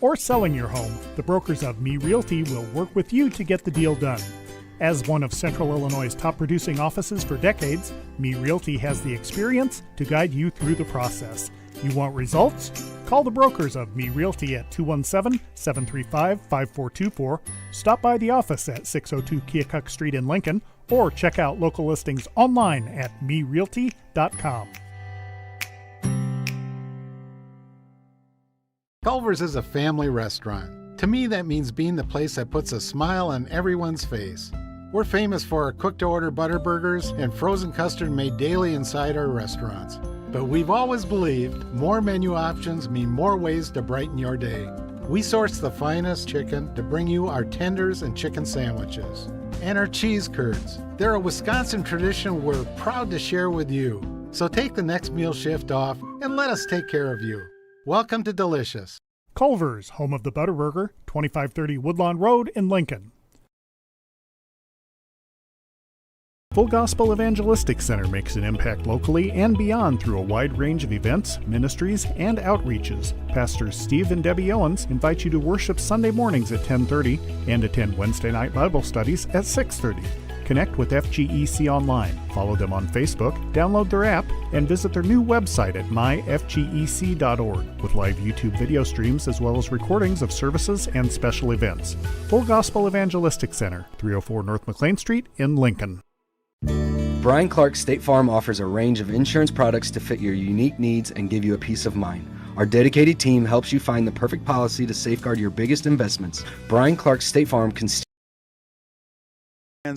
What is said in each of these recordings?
or selling your home, the brokers of Me Realty will work with you to get the deal done. As one of Central Illinois' top producing offices for decades, Me Realty has the experience to guide you through the process. You want results? Call the brokers of Me Realty at 217-735-5424, stop by the office at 602 Keokuk Street in Lincoln, or check out local listings online at merealty.com. Culver's is a family restaurant. To me, that means being the place that puts a smile on everyone's face. We're famous for our cooked-to-order butter burgers and frozen custard made daily inside our restaurants. But we've always believed more menu options mean more ways to brighten your day. We source the finest chicken to bring you our tenders and chicken sandwiches. And our cheese curds. They're a Wisconsin tradition we're proud to share with you. So take the next meal shift off and let us take care of you. Welcome to Delicious. Culver's, home of the Butterburger, 2530 Woodlawn Road in Lincoln. Full Gospel Evangelistic Center makes an impact locally and beyond through a wide range of events, ministries, and outreaches. Pastors Steve and Debbie Owens invite you to worship Sunday mornings at 10:30 and attend Wednesday night Bible studies at 6:30. Connect with FGEC online, follow them on Facebook, download their app, and visit their new website at myfgec.org with live YouTube video streams as well as recordings of services and special events. Full Gospel Evangelistic Center, 304 North McLean Street in Lincoln. Brian Clark State Farm offers a range of insurance products to fit your unique needs and give you a peace of mind. Our dedicated team helps you find the perfect policy to safeguard your biggest investments. Brian Clark State Farm can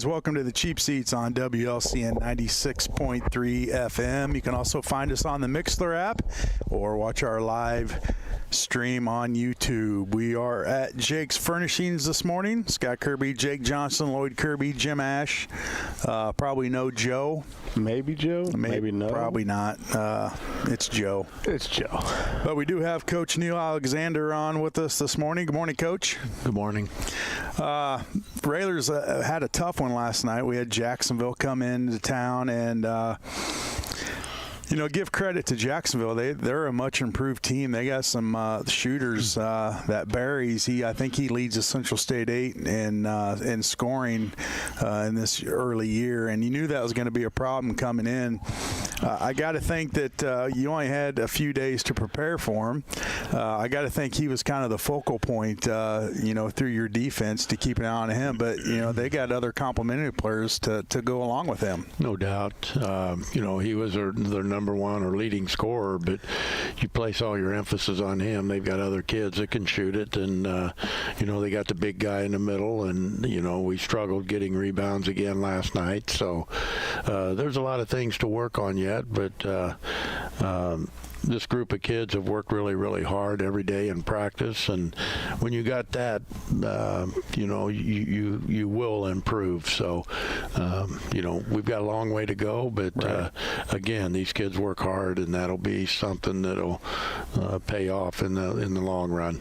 Welcome to the Cheap Seats on WLCN 96.3 FM. You can also find us on the Mixler app or watch our live stream on YouTube. We are at Jake's Furnishings this morning. Scott Kirby, Jake Johnson, Lloyd Kirby, Jim Ash. Probably know Joe. Maybe Joe, maybe no. Probably not. It's Joe. It's Joe. But we do have Coach Neil Alexander on with us this morning. Good morning, Coach. Good morning. Railers had a tough one last night. We had Jacksonville come into town and give credit to Jacksonville. They're a much improved team. They got some shooters. That Barry's, I think he leads the Central State 8 in scoring in this early year, and you knew that was going to be a problem coming in. I got to think that you only had a few days to prepare for him. I got to think he was kind of the focal point, through your defense to keep an eye on him. But they got other complementary players to go along with him. No doubt. He was their number one or leading scorer, but you place all your emphasis on him. They've got other kids that can shoot it, and they got the big guy in the middle, and we struggled getting rebounds again last night. So there's a lot of things to work on yet, but this group of kids have worked really, really hard every day in practice, and when you got that, you will improve. So, we've got a long way to go, but right. Again, these kids work hard, and that'll be something that'll pay off in the long run.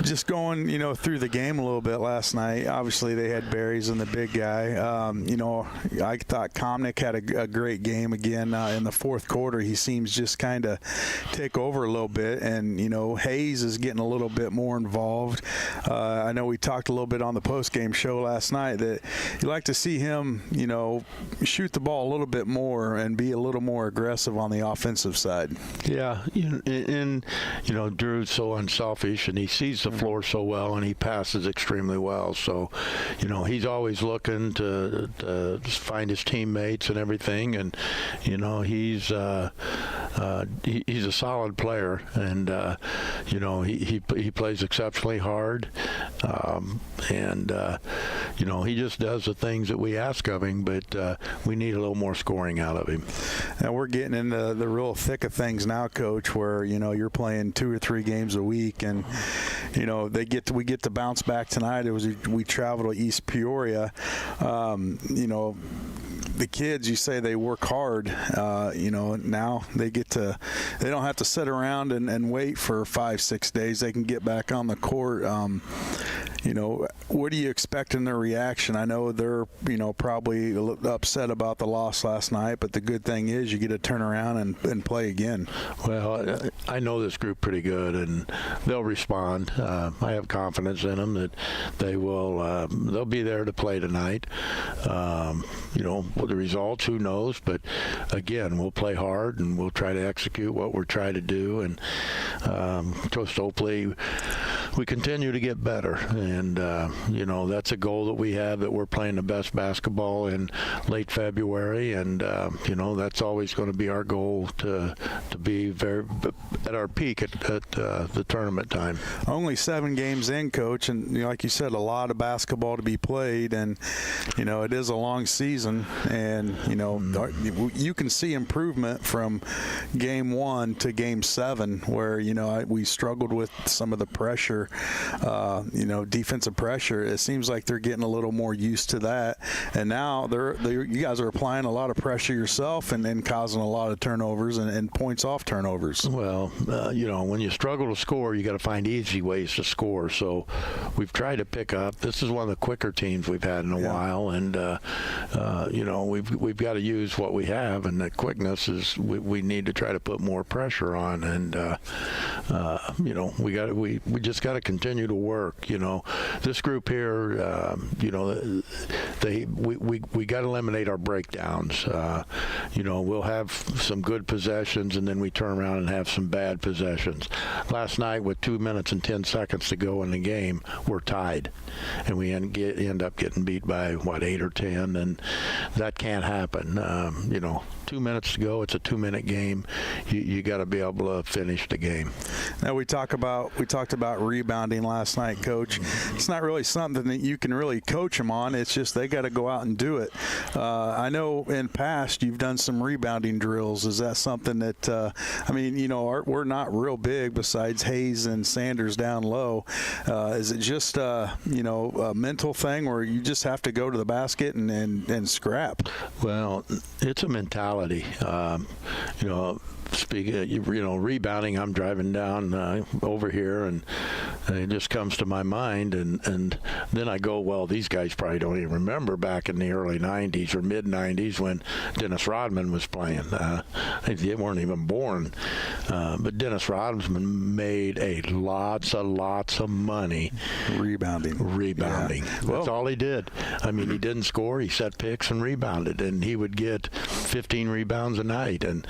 Just going, through the game a little bit last night. Obviously, they had Barry's and the big guy. I thought Komnick had a great game again in the fourth quarter. He seems just kind of take over a little bit, and Hayes is getting a little bit more involved. I know we talked a little bit on the post-game show last night that you like to see him, shoot the ball a little bit more and be a little more aggressive on the offensive side. Yeah, and Drew's so unselfish, and he sees the floor so well, and he passes extremely well. So, he's always looking to find his teammates and everything. And he's a solid player, and he plays exceptionally hard. He just does the things that we ask of him. But we need a little more scoring out of him. Now we're getting into the real thick of things now, Coach, where you're playing 2 or 3 games a week, and we get to bounce back tonight. We travel to East Peoria. The kids, you say they work hard. Now they don't have to sit around and wait for 5-6 days. They can get back on the court. what do you expect in their reaction? I know they're, probably a little upset about the loss last night, but the good thing is you get to turn around and play again. Well, I know this group pretty good, and they'll respond. I have confidence in them that they'll be there to play tonight. With the results, who knows? But again, we'll play hard and we'll try to execute what we're trying to do, and just hopefully we continue to get better. And that's a goal that we have, that we're playing the best basketball in late February, and that's always going to be our goal, to be very at our peak at the tournament time. Only 7 games in, Coach, and like you said, a lot of basketball to be played, and it is a long season, and you can see improvement from game 1 to game 7, where we struggled with some of the pressure, defensive pressure. It seems like they're getting a little more used to that, and now you guys are applying a lot of pressure yourself, and then causing a lot of turnovers and points off turnovers. Well, when you struggle to score, you got to find easy ways to score. So we've tried to pick up. This is one of the quicker teams we've had in a while, and we've got to use what we have, and the quickness is we need to try to put more pressure on, and we just got to continue to work. This group here, we got to eliminate our breakdowns. We'll have some good possessions, and then we turn around and have some bad possessions. Last night, with 2 minutes and 10 seconds to go in the game, we're tied, and we end up getting beat by 8 or 10, and that can't happen. 2 minutes to go. It's a 2-minute game. You got to be able to finish the game. Now we talked about rebounding last night, Coach. It's not really something that you can really coach them on. It's just they got to go out and do it. I know in past you've done some rebounding drills. Is that something that we're not real big besides Hayes and Sanders down low. Is it just a mental thing where you just have to go to the basket and scrap? Well, it's a mentality. Rebounding, I'm driving down over here, and it just comes to my mind, and then I go, well, these guys probably don't even remember back in the early 90s or mid-90s when Dennis Rodman was playing. They weren't even born. But Dennis Rodman made lots of money rebounding. Yeah. That's all he did. He didn't score. He set picks and rebounded, and he would get 15 rebounds a night, and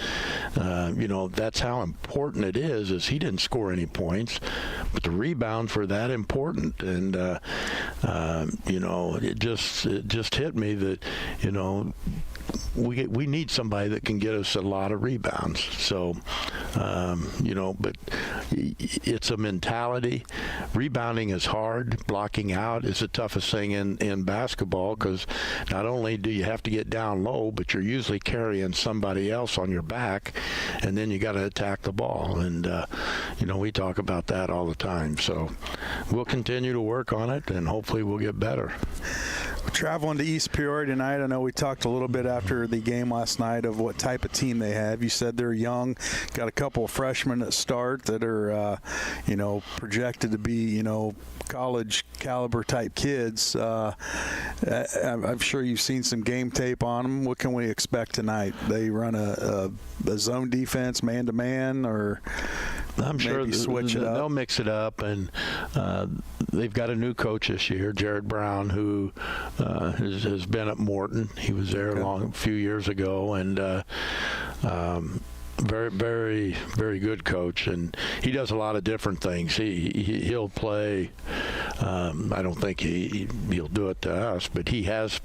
that's how important it is he didn't score any points, but the rebounds were that important, and it just hit me that we need somebody that can get us a lot of rebounds. So, but it's a mentality. Rebounding is hard. Blocking out is the toughest thing in basketball, because not only do you have to get down low, but you're usually carrying somebody else on your back, and then you got to attack the ball. And, we talk about that all the time. So we'll continue to work on it, and hopefully we'll get better. Traveling to East Peoria tonight. I know we talked a little bit after the game last night of what type of team they have. You said they're young, got a couple of freshmen that start that are, projected to be, college caliber type kids. I'm sure you've seen some game tape on them. What can we expect tonight? They run a zone defense, man-to-man, or I'm sure switch it up? They'll mix it up, and they've got a new coach this year, Jared Brown, who has been at Morton. He was there a few years ago, and very, very, very good coach, and he does a lot of different things. He'll play. I don't think he'll do it to us, but he has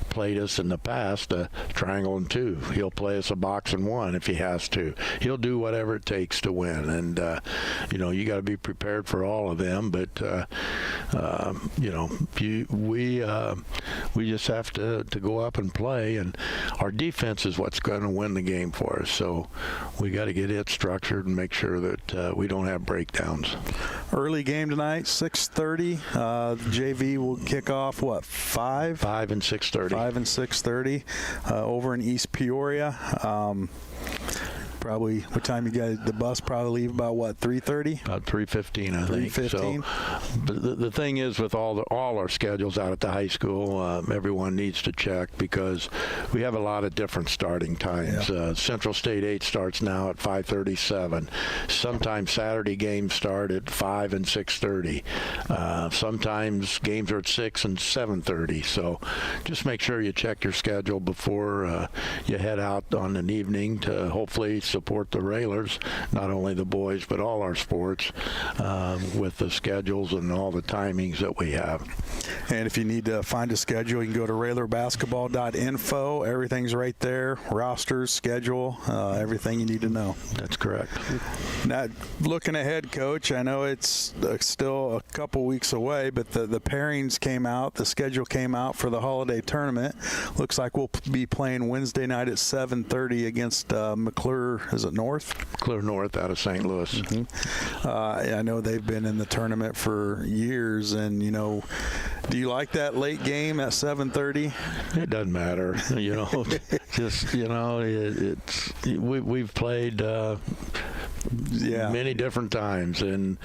played us in the past a triangle and 2. He'll play us a box and 1 if he has to. He'll do whatever it takes to win, and you got to be prepared for all of them. But we just have to go up and play, and our defense is what's going to win the game for us. So we got to get it structured and make sure that we don't have breakdowns. Early game tonight, 6:30. JV will kick off 5? 5 and 6:30. 5 and 6:30 over in East Peoria. probably, what time you guys, the bus probably leave about, what, 3:30? About 3:15, I think. 3:15. So, but the thing is, with all our schedules out at the high school, everyone needs to check because we have a lot of different starting times. Yeah. Central State 8 starts now at 5:37. Sometimes Saturday games start at 5 and 6:30. Sometimes games are at 6 and 7:30. So just make sure you check your schedule before you head out on an evening to hopefully support the Railers, not only the boys but all our sports, with the schedules and all the timings that we have. And if you need to find a schedule, you can go to railerbasketball.info. Everything's right there. Rosters, schedule, everything you need to know. That's correct. Now, looking ahead, Coach, I know it's still a couple weeks away, but the pairings came out, the schedule came out for the holiday tournament. Looks like we'll be playing Wednesday night at 7:30 against McClure, is it North? McClure North out of St. Louis. Mm-hmm. I know they've been in the tournament for years, and, do you like that late game at 7:30? It doesn't matter, just, we've played many different times, and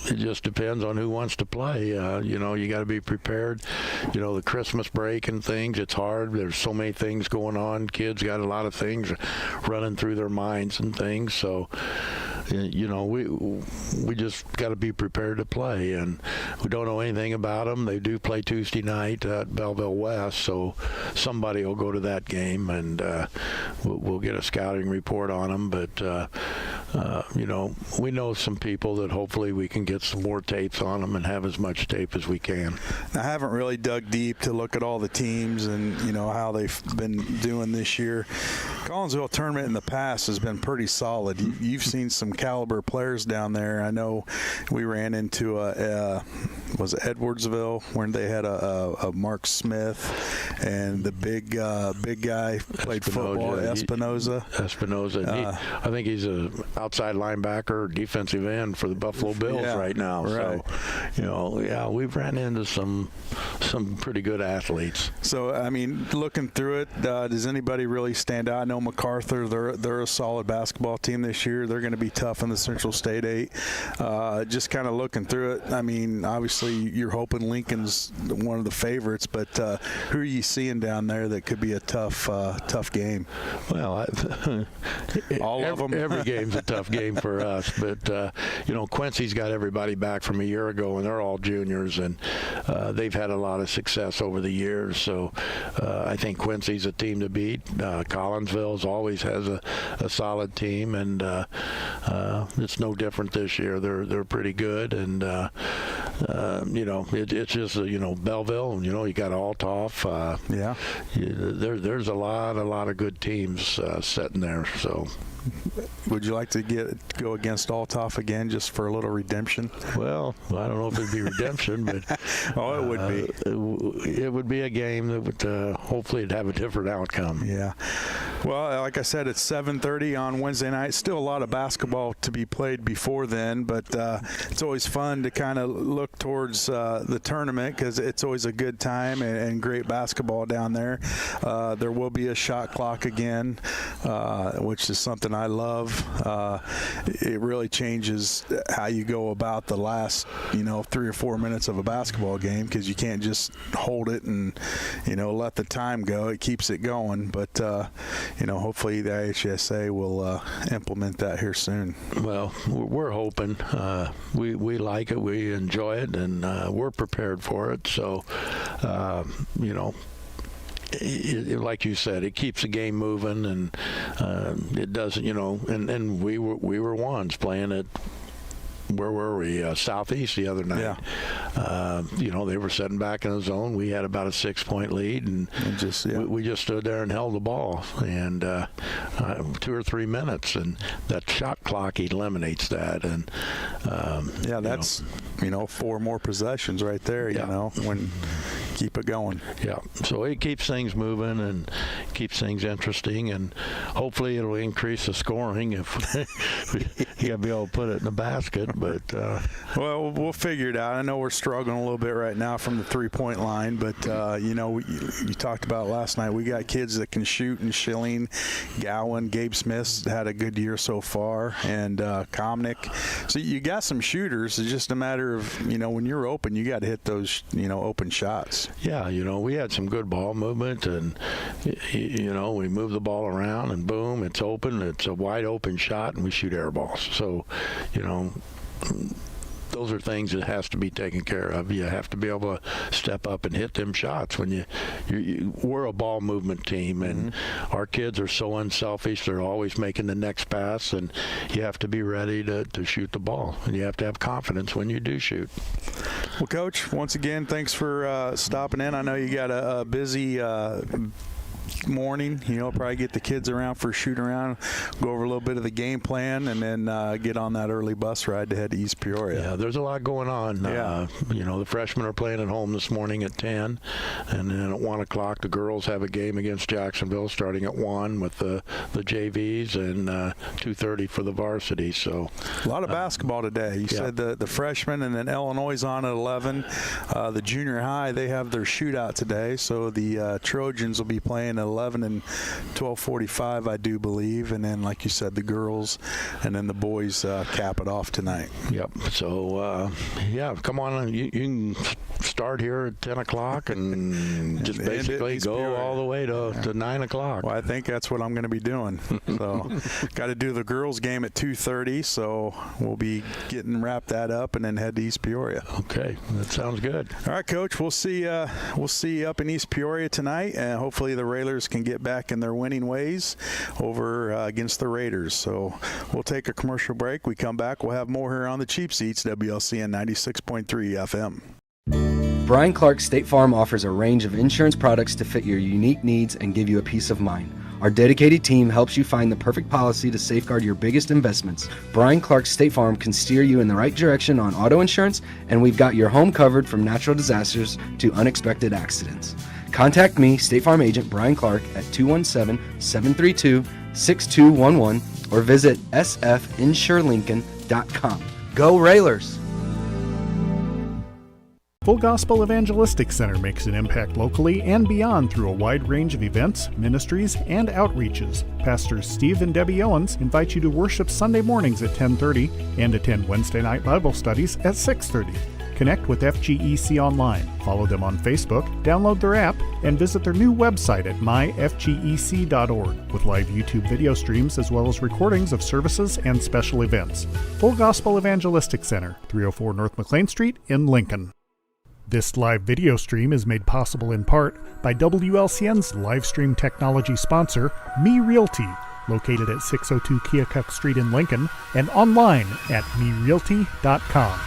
it just depends on who wants to play. You got to be prepared. The Christmas break and things, it's hard. There's so many things going on. Kids got a lot of things running through their minds and things. So, we just got to be prepared to play. And we don't know anything about them. They do play Tuesday night at Belleville West, so somebody will go to that game, and we'll get a scouting report on them. But, we know some people that hopefully we can get some more tapes on them and have as much tape as we can. I haven't really dug deep to look at all the teams and, how they've been doing this year. Collinsville tournament in the past has been pretty solid. You've seen some caliber players down there. I know we ran into was it Edwardsville when they had a Mark Smith and the big guy played football, Espinoza. I think he's a outside linebacker, defensive end for the Buffalo Bills right now. Right. So, we've ran into some pretty good athletes. So, looking through it, does anybody really stand out? I know MacArthur, they're a solid basketball team this year. They're going to be tough in the Central State 8. Just kind of looking through it, obviously you're hoping Lincoln's one of the favorites, but who are you seeing down there that could be a tough game? Well, all of them. Every game's a tough game for us, but Quincy's got everybody back from a year ago, and they're all juniors, and they've had a lot of success over the years. So I think Quincy's a team to beat. Collinsville always has a solid team, and it's no different this year. They're pretty good, and it's just Belleville. You got Althoff. There's a lot of good teams sitting there. So. Would you like to go against Althoff again just for a little redemption? Well, I don't know if it'd be redemption, but it would be. It would be a game that would hopefully it'd have a different outcome. Yeah. Well, like I said, it's 7:30 on Wednesday night. Still a lot of basketball to be played before then, but it's always fun to kind of look towards the tournament because it's always a good time and great basketball down there. There will be a shot clock again, which is something I love. It really changes how you go about the last 3 or 4 minutes of a basketball game because you can't just hold it and let the time go. It keeps it going, but hopefully the IHSA will implement that here soon. Well, we're hoping. We like it, we enjoy it, and we're prepared for it. So like you said, it keeps the game moving, and it doesn't, and we were ones playing at, where were we? Southeast the other night. Yeah. They were sitting back in the zone. We had about a 6-point lead, and we just stood there and held the ball, and 2 or 3 minutes, and that shot clock eliminates that. And that's 4 more possessions right there. When keep it going. Yeah. So it keeps things moving and keeps things interesting, and hopefully it'll increase the scoring if You got to be able to put it in the basket, but well, we'll figure it out. I know we're struggling a little bit right now from the three-point line, but you talked about last night. We got kids that can shoot, and Schilling, Gowan, Gabe Smith's had a good year so far, and Komnick. So you got some shooters. It's just a matter of when you're open, you got to hit those open shots. Yeah, we had some good ball movement, and we move the ball around, and boom, it's open. It's a wide open shot, and we shoot air balls. So, those are things that has to be taken care of. You have to be able to step up and hit them shots. When we're a ball movement team, and our kids are so unselfish. They're always making the next pass, and you have to be ready to shoot the ball, and you have to have confidence when you do shoot. Well, Coach, once again, thanks for stopping in. I know you got a busy morning. Probably get the kids around for a shoot around, go over a little bit of the game plan, and then get on that early bus ride to head to East Peoria. Yeah, there's a lot going on. Yeah. The freshmen are playing at home this morning at 10, and then at 1 o'clock the girls have a game against Jacksonville starting at 1 with the JVs, and 2:30 for the varsity. So a lot of basketball today. You said the freshmen, and then Illinois is on at 11. The junior high, they have their shootout today, so the Trojans will be playing at 11 and 12:45, I do believe, and then like you said, the girls and then the boys cap it off tonight. Yep. So come on, you can start here at 10 o'clock and just basically go all the way to 9 o'clock. Well, I think that's what I'm going to be doing. So got to do the girls game at 2:30, so we'll be wrap that up and then head to East Peoria. Okay, that sounds good. All right, Coach, we'll see you up in East Peoria tonight, and hopefully the Railers can get back in their winning ways over against the Raiders. So we'll take a commercial break. We come back, we'll have more here on the Cheap Seats, WLCN 96.3 FM. Brian Clark State Farm offers a range of insurance products to fit your unique needs and give you a peace of mind. Our dedicated team helps you find the perfect policy to safeguard your biggest investments. Brian Clark State Farm can steer you in the right direction on auto insurance, and we've got your home covered from natural disasters to unexpected accidents. Contact me, State Farm Agent Brian Clark, at 217-732-6211 or visit sfinsurelincoln.com. Go Railers! Full Gospel Evangelistic Center makes an impact locally and beyond through a wide range of events, ministries, and outreaches. Pastors Steve and Debbie Owens invite you to worship Sunday mornings at 10:30 and attend Wednesday night Bible studies at 6:30. Connect with FGEC online, follow them on Facebook, download their app, and visit their new website at myfgec.org with live YouTube video streams as well as recordings of services and special events. Full Gospel Evangelistic Center, 304 North McLean Street in Lincoln. This live video stream is made possible in part by WLCN's live stream technology sponsor, Me Realty, located at 602 Keokuk Street in Lincoln, and online at merealty.com.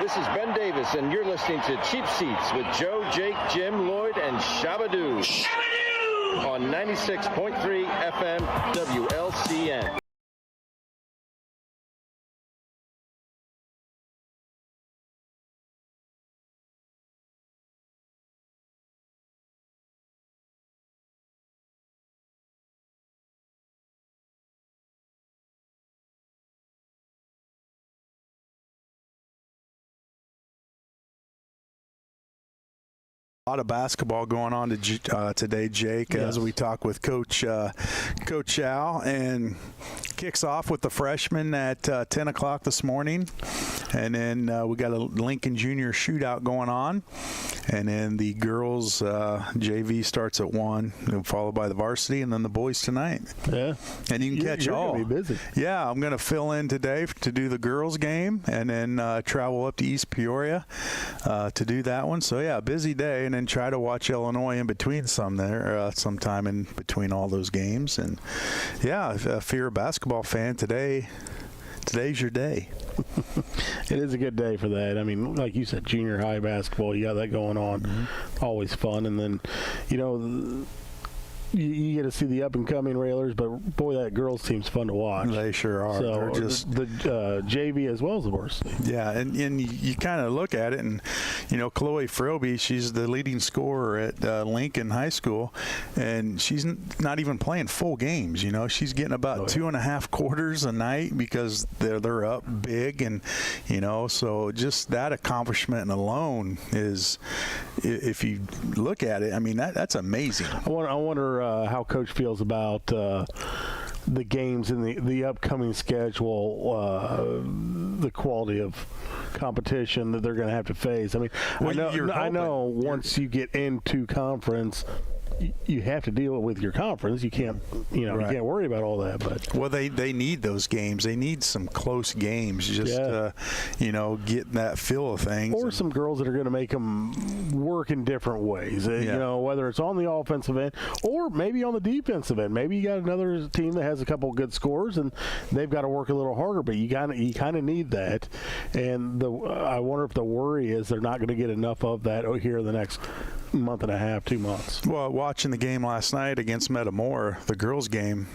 This is Ben Davis, and you're listening to Cheap Seats with Joe, Jake, Jim, Lloyd, and Shabadoo on 96.3 FM WLCN. A lot of basketball going on today, Jake, as we talk with Coach Al, and kicks off with the freshmen at 10 o'clock this morning. And then we got a Lincoln Junior shootout going on. And then the girls JV starts at 1, followed by the varsity, and then the boys tonight. Yeah. And you can catch you're all. Gonna be busy. Yeah, I'm going to fill in today to do the girls game, and then travel up to East Peoria to do that one. So, yeah, busy day, and then try to watch Illinois in between sometime in between all those games. And, yeah, if you're a basketball fan today's your day. It is a good day for that. I mean, like you said, junior high basketball, you got that going on. Mm-hmm. Always fun. And then, you get to see the up-and-coming Railers, but, boy, that girls' team's fun to watch. They sure are. So they're just the JV as well as the varsity. Yeah, and you kind of look at it, and, Chloe Froby, she's the leading scorer at Lincoln High School, and she's not even playing full games. She's getting about 2.5 quarters a night because they're up big, and, so just that accomplishment alone is, if you look at it, I mean, that's amazing. I wonder how Coach feels about the games in the upcoming schedule, the quality of competition that they're going to have to face. I mean, I know once you get into conference, you have to deal with your conference. You can't, you can't worry about all that. But they need those games. They need some close games, just getting that feel of things. Or some girls that are going to make them work in different ways. Whether it's on the offensive end or maybe on the defensive end. Maybe you got another team that has a couple of good scores and they've got to work a little harder. But you kind of need that. And I wonder if the worry is they're not going to get enough of that here in the next month and a half, 2 months. Well, watching the game last night against Metamora, the girls' game,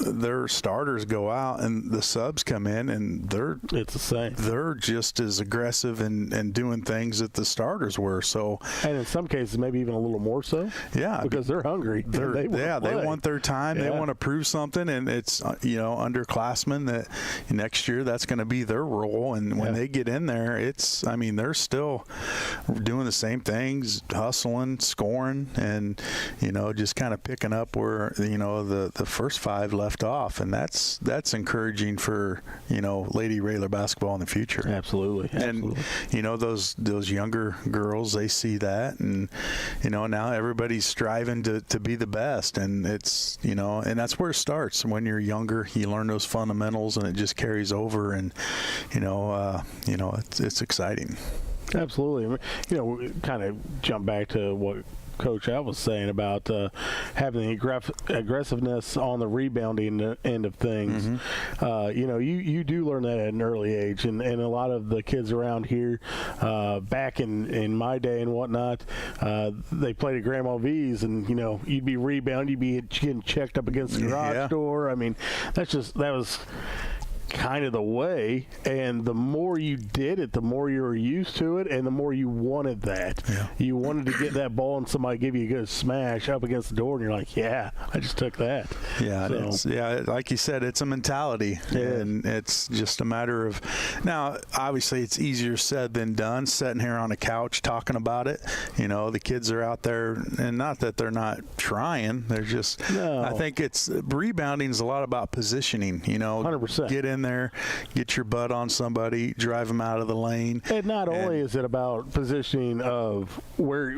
their starters go out and the subs come in, and it's the same. They're just as aggressive and doing things that the starters were. So, and in some cases, maybe even a little more so. Yeah, because they're hungry. They want their time. Yeah. They want to prove something, and it's underclassmen that next year that's going to be their role. And when they get in there, they're still doing the same things. Hustling, scoring, and just kind of picking up where the first 5 left off, and that's encouraging for Lady Railer basketball in the future. Absolutely. And those younger girls, they see that, and now everybody's striving to be the best, and it's and that's where it starts. When you're younger, you learn those fundamentals, and it just carries over, and it's exciting. Absolutely. We kind of jump back to what Coach Al was saying about having the aggressive-ness on the rebounding end of things. Mm-hmm. You do learn that at an early age, and a lot of the kids around here, back in my day and whatnot, they played at Grandma V's, and you'd be rebounding, you'd be getting checked up against the garage door. I mean, that was kind of the way, and the more you did it, the more you were used to it, and the more you wanted that. You wanted to get that ball and somebody give you a good smash up against the door, and you're like, I just took that. Like you said, it's a mentality, and it's just a matter of, now obviously it's easier said than done, sitting here on a couch talking about it. The kids are out there, and not that they're not trying, they're just, I think it's rebounding is a lot about positioning. 100%. Get in there, get your butt on somebody, drive them out of the lane. And not only is it about positioning of where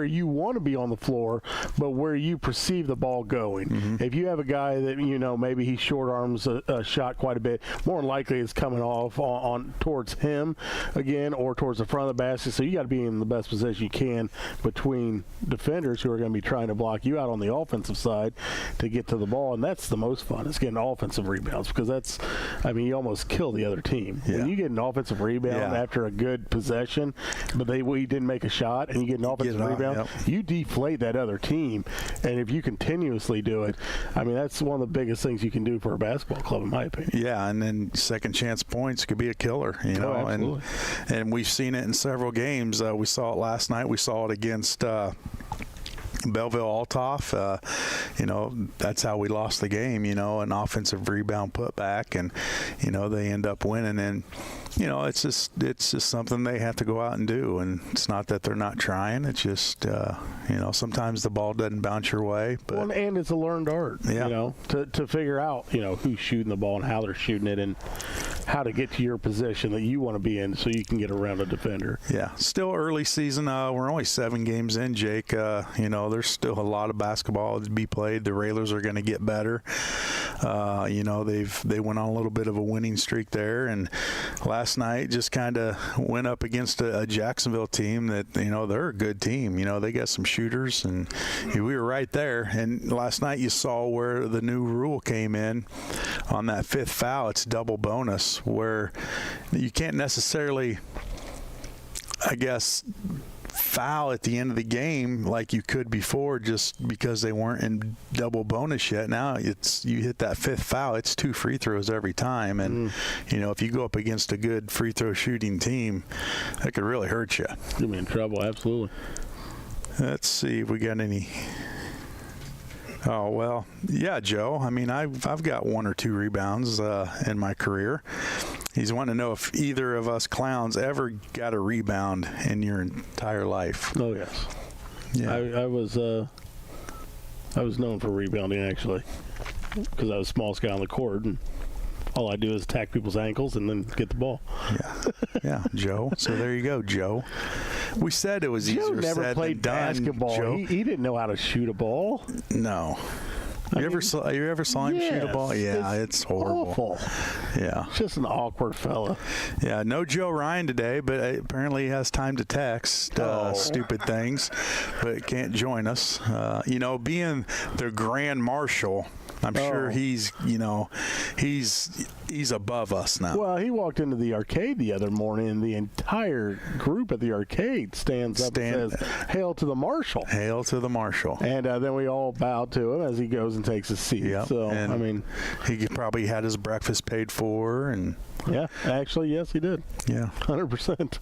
you want to be on the floor, but where you perceive the ball going. Mm-hmm. If you have a guy that maybe he short arms a shot quite a bit, more than likely it's coming off on towards him again or towards the front of the basket. So you got to be in the best position you can between defenders who are going to be trying to block you out on the offensive side to get to the ball, and that's the most fun. It's getting offensive rebounds because that's I mean, you almost kill the other team. Yeah. When you get an offensive rebound after a good possession, but we didn't make a shot, and you get an offensive rebound, you deflate that other team. And if you continuously do it, I mean, that's one of the biggest things you can do for a basketball club, in my opinion. Yeah, and then second chance points could be a killer, you know. Absolutely. And we've seen it in several games. We saw it last night. We saw it against Belleville Altoff. You know, that's how we lost the game, you know, an offensive rebound putback, and, you know, they end up winning. And, you know, it's just something they have to go out and do. And it's not that they're not trying. It's just, you know, sometimes the ball doesn't bounce your way. But well, and it's a learned art, you know, to figure out, you know, who's shooting the ball and how they're shooting it and how to get to your position that you want to be in so you can get around a defender. Yeah, still early season. We're only 7 games in, Jake. You know, there's still a lot of basketball to be played. The Railers are going to get better. You know, they went on a little bit of a winning streak there, and last night just kind of went up against a Jacksonville team that, you know, they're a good team. You know, they got some shooters, and we were right there. And last night you saw where the new rule came in on that 5th foul. It's double bonus, where you can't necessarily, I guess, foul at the end of the game like you could before, just because they weren't in double bonus yet. Now it's, you hit that 5th foul, it's 2 free throws every time, and you know, if you go up against a good free throw shooting team, that could really hurt you. You'll be in trouble. Absolutely. Let's see if we got any. Oh, well, yeah, Joe. I mean, I've got 1 or 2 rebounds in my career. He's wanting to know if either of us clowns ever got a rebound in your entire life. Oh, yes. Yeah. I was known for rebounding, actually, because I was the smallest guy on the court, and all I do is attack people's ankles and then get the ball. Yeah, Joe. So there you go, Joe. We said it was Joe easier never said played than done, basketball. Joe. He didn't know how to shoot a ball. No. You ever saw him shoot a ball? Yeah, it's horrible. Awful. Yeah. Just an awkward fella. Yeah, no Joe Ryan today, but apparently he has time to text stupid things, but can't join us. You know, being the Grand Marshal, I'm sure he's above us now. Well, he walked into the arcade the other morning, and the entire group at the arcade stands up and says, "Hail to the Marshal." Hail to the Marshal. And then we all bow to him as he goes and takes his seat. Yep. So, and I mean, he probably had his breakfast paid for, and yeah, actually, yes, he did. Yeah, 100%.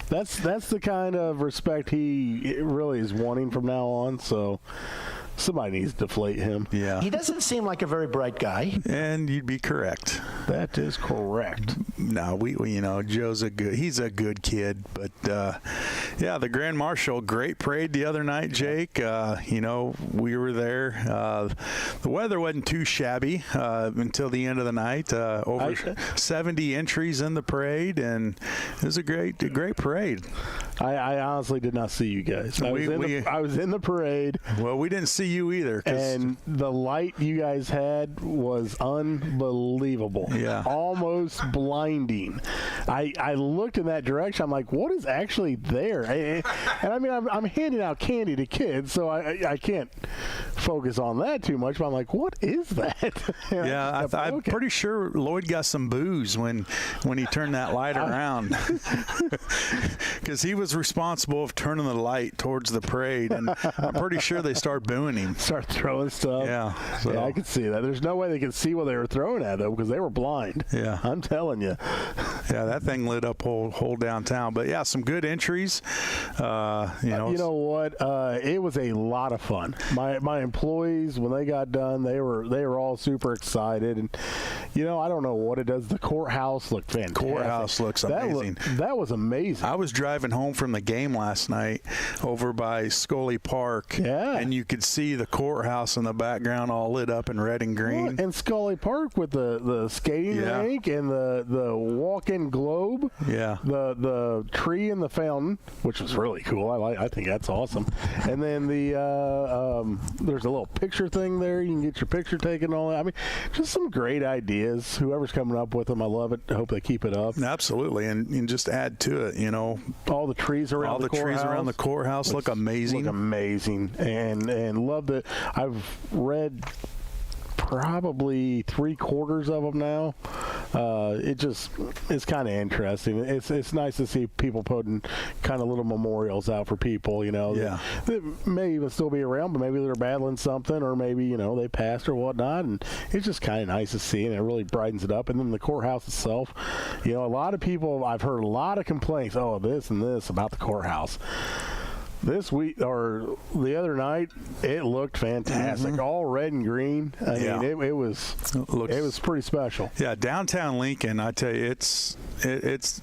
That's the kind of respect he really is wanting from now on. So somebody needs to deflate him. Yeah. He doesn't seem like a very bright guy. And you'd be correct. That is correct. No, we you know, Joe's he's a good kid, but yeah, the Grand Marshal, great parade the other night, Jake. You know, we were there. The weather wasn't too shabby until the end of the night. Over 70 entries in the parade, and it was a great parade. I honestly did not see you guys. I was in the parade. Well, we didn't see you either. And the light you guys had was unbelievable. Yeah. Almost blinding. I looked in that direction. I'm like, what is actually there? And I mean, I'm handing out candy to kids, so I can't focus on that too much. But I'm like, what is that? Yeah, I'm pretty sure Lloyd got some booze when he turned that light around, because he was responsible for turning the light towards the parade, and I'm pretty sure they start booing him. Start throwing stuff. Yeah, yeah, I could see that. There's no way they could see what they were throwing at, though, because they were blind. Yeah, I'm telling you. Yeah, that thing lit up whole downtown. But yeah, some good entries. You know what? It was a lot of fun. My employees, when they got done, they were all super excited, and you know, I don't know what it does. The courthouse looked fantastic. Courthouse looks amazing. That was amazing. I was driving home from the game last night over by Scully Park, and you could see the courthouse in the background all lit up in red and green. Well, and Scully Park with the skating rink and the walk-in globe. Yeah. The tree and the fountain, which was really cool. I think that's awesome. And then there's a little picture thing there. You can get your picture taken and all that. I mean, just some great ideas. Whoever's coming up with them, I love it. I hope they keep it up. Absolutely, and just add to it, you know. All the trees around the courthouse. Trees around the courthouse look amazing. Look amazing, and love that. I've read probably 3/4 of them now. it's kind of interesting. It's nice to see people putting kind of little memorials out for people, that may even still be around, but maybe they're battling something, or maybe, they passed or whatnot, and it's just kind of nice to see, and it really brightens it up. And then the courthouse itself, a lot of people, I've heard a lot of complaints, this and this about the courthouse. This week or the other night, it looked fantastic. All red and green. I mean, it was pretty special. Yeah, downtown Lincoln, I tell you, it's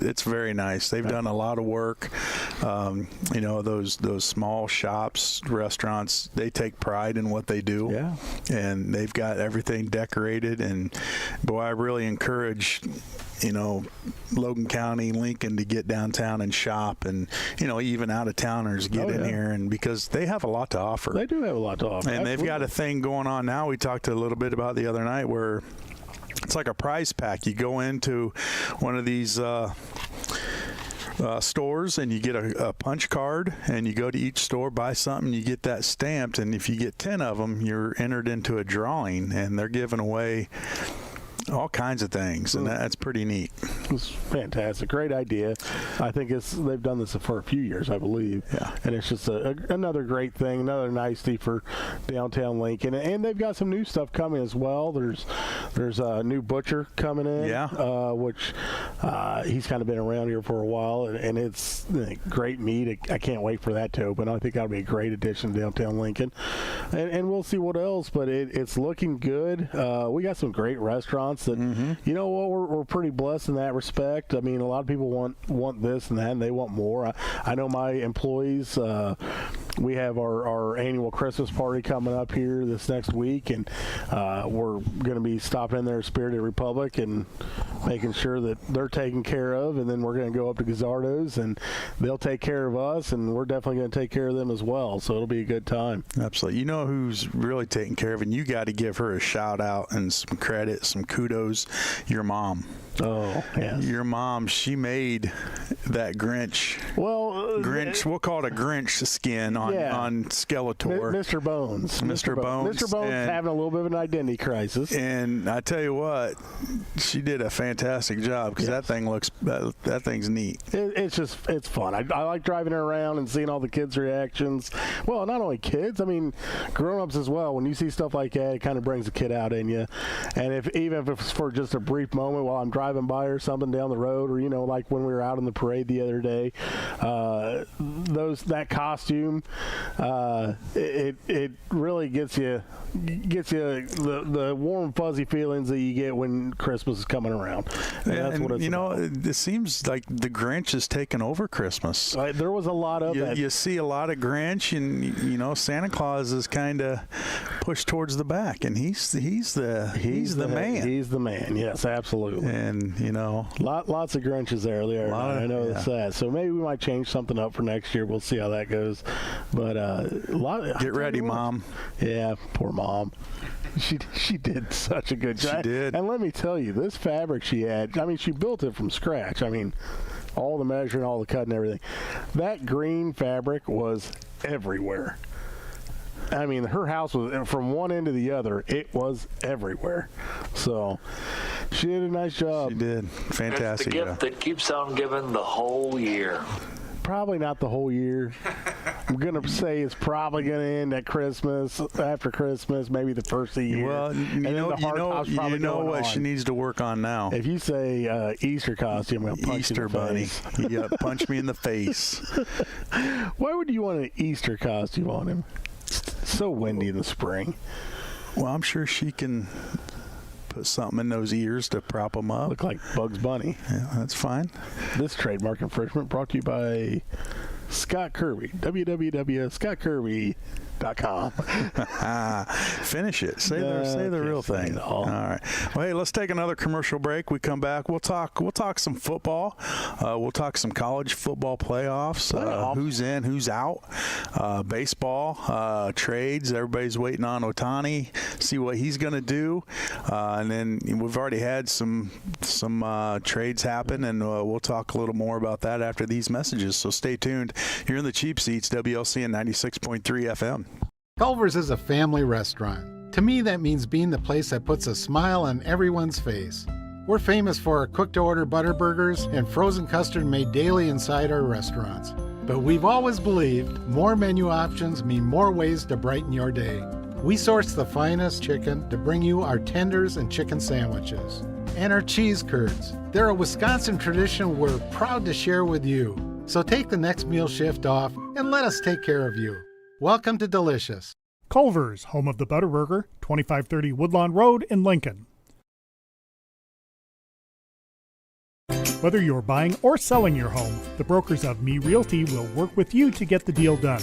very nice. They've done a lot of work. Those small shops, restaurants, they take pride in what they do. Yeah, and they've got everything decorated. And boy, I really encourage Logan County, Lincoln to get downtown and shop, and even out of towners get in here, and because they have a lot to offer. They do have a lot to offer, and they've got a thing going on now. We talked a little bit about the other night where it's like a prize pack. You go into one of these stores and you get a punch card, and you go to each store, buy something, you get that stamped, and if you get 10 of them, you're entered into a drawing, and they're giving away all kinds of things, and that's pretty neat. It's fantastic. Great idea. I think they've done this for a few years, I believe. Yeah. And it's just another great thing, another nicety for downtown Lincoln. And they've got some new stuff coming as well. There's a new butcher coming in, which he's kind of been around here for a while, and it's great meat. I can't wait for that to open. I think that'll be a great addition to downtown Lincoln. And we'll see what else, but it's looking good. We got some great restaurants that, we're pretty blessed in that respect. I mean, a lot of people want this and that, and they want more. I know my employees, we have our annual Christmas party coming up here this next week, and we're going to be stopping in there at Spirited Republic and making sure that they're taken care of, and then we're going to go up to Gazzardo's, and they'll take care of us, and we're definitely going to take care of them as well, so it'll be a good time. Absolutely. You know who's really taking care of, and you got to give her a shout out and some credit, some kudos, your mom. Oh, yes. Your mom, she made that Grinch. Well, we'll call it a Grinch skin on Skeletor. Mr. Bones. Mr. Bones. Mr. Bones having a little bit of an identity crisis. And I tell you what, she did a fantastic job, because that thing's neat. It's fun. I like driving her around and seeing all the kids' reactions. Well, not only kids, I mean, grown-ups as well. When you see stuff like that, it kind of brings a kid out in you. And even if it's for just a brief moment while I'm driving by or something down the road, or like when we were out in the parade the other day, that costume, it really gets you the warm fuzzy feelings that you get when Christmas is coming around. And that's what it's about. It seems like the Grinch has taken over Christmas. There was a lot of that. You see a lot of Grinch, and Santa Claus is kind of pushed towards the back, and he's the man. He's the man. Yes, absolutely. And lots of Grinches there. I know that. So maybe we might change something up for next year. We'll see how that goes. But get ready, Mom. Yeah, poor Mom. She did such a good job. She did. And let me tell you, this fabric she had, I mean, she built it from scratch. I mean, all the measuring, all the cut and everything. That green fabric was everywhere. I mean, her house was from one end to the other. It was everywhere. So she did a nice job. She did. Fantastic job. It's the gift that keeps on giving the whole year. Probably not the whole year. I'm going to say it's probably going to end at Christmas, after Christmas, maybe the first of the year. Well, you know what she needs to work on now. If you say Easter costume, I'm going to punch Easter you in the bunny. face. Yeah, punch me in the face. Why would you want an Easter costume on him? It's so windy in the spring. Well, I'm sure she can put something in those ears to prop them up. Look like Bugs Bunny. Yeah, that's fine. This trademark infringement brought to you by Scott Kirby. www.scottkirby.com. Finish it. Say the real thing. All right. Well, hey, let's take another commercial break. We come back. We'll talk some football. We'll talk some college football playoffs. Who's in, who's out. Baseball, trades. Everybody's waiting on Ohtani. See what he's going to do. And then we've already had some trades happen, and we'll talk a little more about that after these messages. So stay tuned. You're in the Cheap Seats, WLC and 96.3 FM. Culver's is a family restaurant. To me, that means being the place that puts a smile on everyone's face. We're famous for our cook-to-order butter burgers and frozen custard made daily inside our restaurants. But we've always believed more menu options mean more ways to brighten your day. We source the finest chicken to bring you our tenders and chicken sandwiches. And our cheese curds. They're a Wisconsin tradition we're proud to share with you. So take the next meal shift off and let us take care of you. Welcome to Delicious. Culver's, home of the Butterburger, 2530 Woodlawn Road in Lincoln. Whether you're buying or selling your home, the brokers of Me Realty will work with you to get the deal done.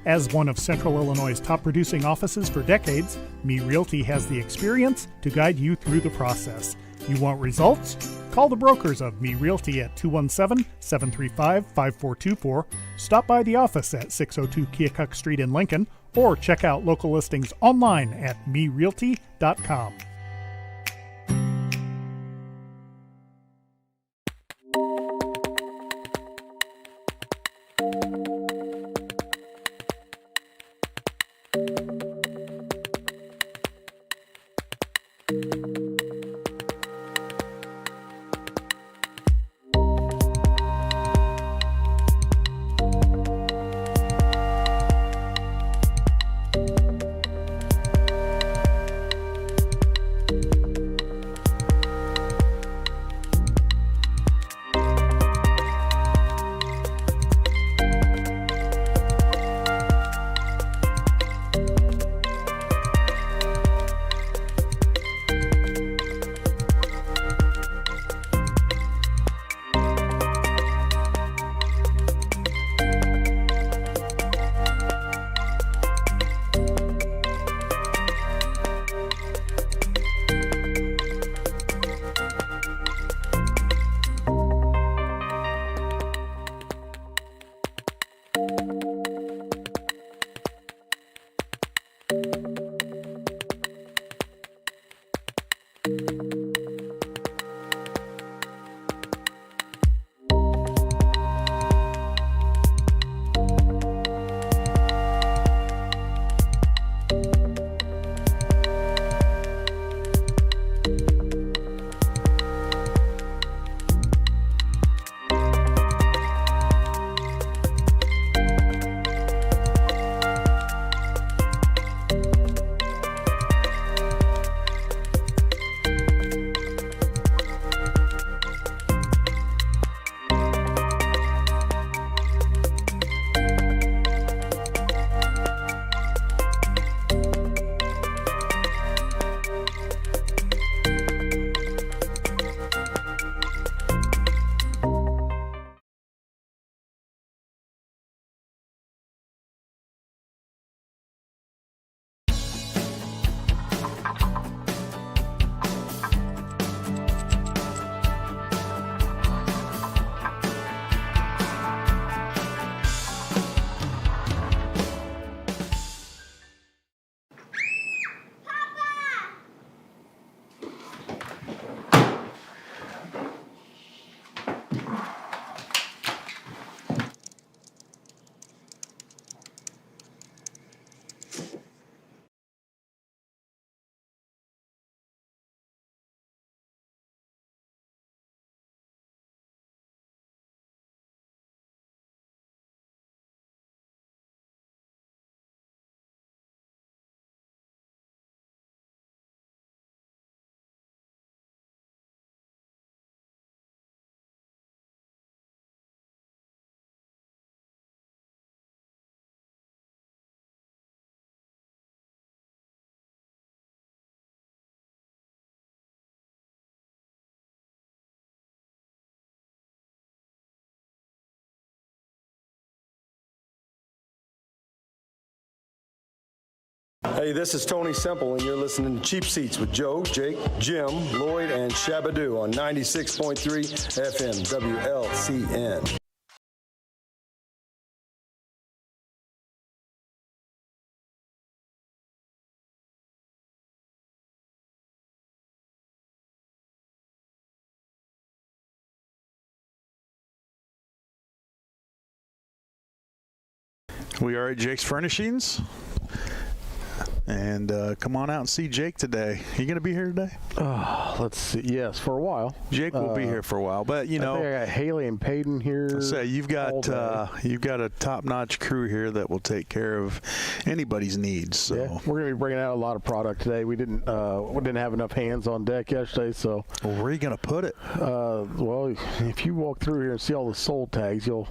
As one of Central Illinois' top producing offices for decades, Me Realty has the experience to guide you through the process. You want results? Call the brokers of Me Realty at 217-735-5424, stop by the office at 602 Keokuk Street in Lincoln, or check out local listings online at merealty.com. Hey, this is Tony Semple, and you're listening to Cheap Seats with Joe, Jake, Jim, Lloyd, and Shabadoo on 96.3 FM WLCN. We are at Jake's Furnishings. And come on out and see Jake today. You going to be here today? Let's see. Yes, for a while. Jake will be here for a while, but you know, I think I got Haley and Peyton here. So you've got a top-notch crew here that will take care of anybody's needs. So yeah, we're going to be bringing out a lot of product today. We didn't have enough hands on deck yesterday, so. Well, where are you going to put it? Well, if you walk through here and see all the sold tags, you'll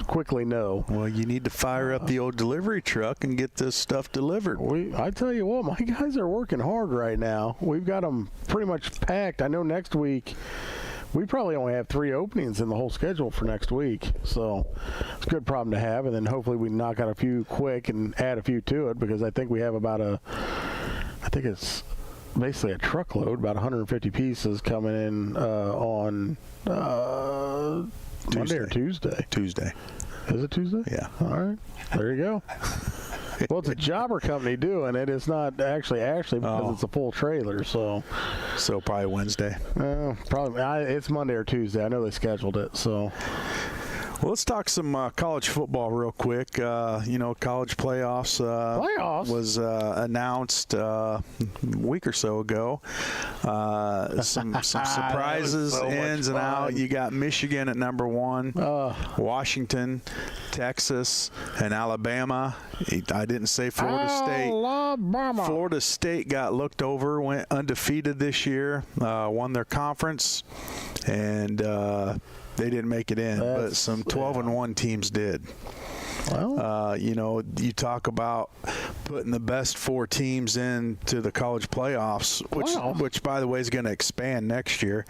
quickly know. Well, you need to fire up the old delivery truck and get this stuff delivered. I tell you what, my guys are working hard right now. We've got them pretty much packed. I know next week we probably only have 3 openings in the whole schedule for next week. So it's a good problem to have. And then hopefully we knock out a few quick and add a few to it, because I think we have I think it's basically a truckload, about 150 pieces coming in on Monday or Tuesday. Tuesday. Is it Tuesday? Yeah. All right. There you go. Well, it's a jobber company doing it. It's not actually Ashley, because it's a full trailer. So probably Wednesday. Probably it's Monday or Tuesday. I know they scheduled it. So. Well, let's talk some college football real quick. College playoffs was announced a week or so ago. Some surprises, so ins and out. You got Michigan at number 1, Washington, Texas, and Alabama. I didn't say Florida State. Alabama. Florida State got looked over, went undefeated this year, won their conference, and they didn't make it in, but some 12-1 teams did. Well, you talk about putting the best 4 teams into the college playoffs, which by the way is going to expand next year.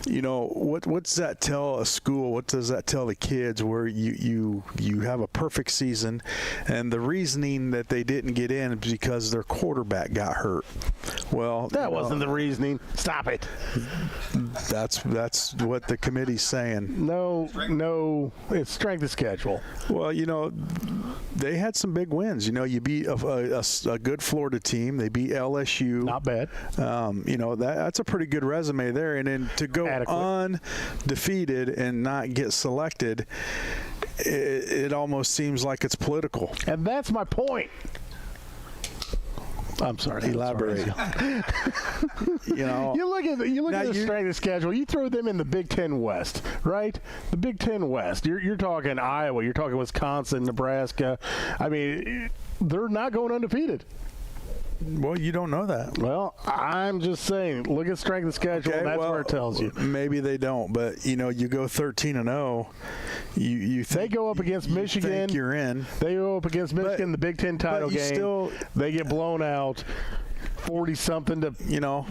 What does that tell a school? What does that tell the kids where you have a perfect season, and the reasoning that they didn't get in is because their quarterback got hurt? Well, that wasn't the reasoning. Stop it. That's what the committee's saying. No, it's strength of schedule. Well, they had some big wins. You beat a good Florida team. They beat LSU. Not bad. That's a pretty good resume there. And then to go undefeated and not get selected, it almost seems like it's political. And that's my point. I'm sorry. Elaborate. You look at the strength of schedule. You throw them in the Big Ten West, right? The Big Ten West. You're talking Iowa. You're talking Wisconsin, Nebraska. I mean, they're not going undefeated. Well, you don't know that. Well, I'm just saying, look at strength of schedule, and that's where it tells you. Maybe they don't, but, you go 13-0. You think they go up against Michigan. You think you're in. They go up against Michigan in the Big Ten title game. They get blown out 40-something to